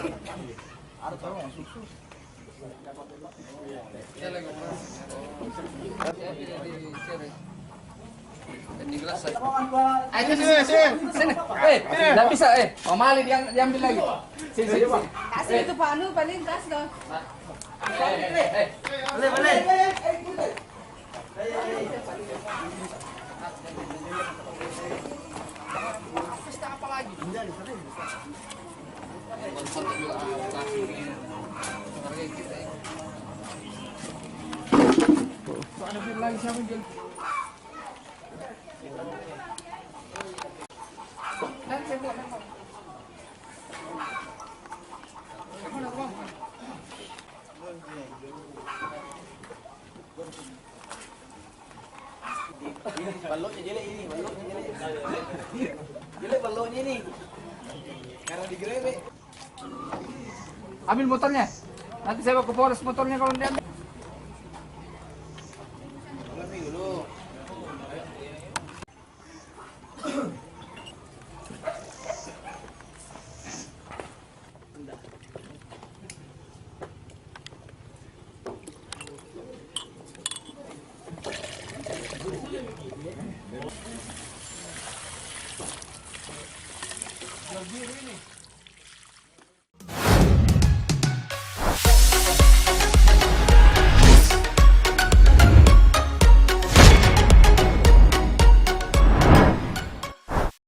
Sini. Enggak bisa, Mali diambil lagi. Sini. Kasih itu Pak Anu paling kas dong. Boleh. Pesta apa lagi? Ada bir lagi siapa yang baloknya jelek ini, jelek baloknya ini karena digerebek. Ambil motornya, nanti saya bawa ke Polres motornya kalau diambil. Dulu. Biru ini.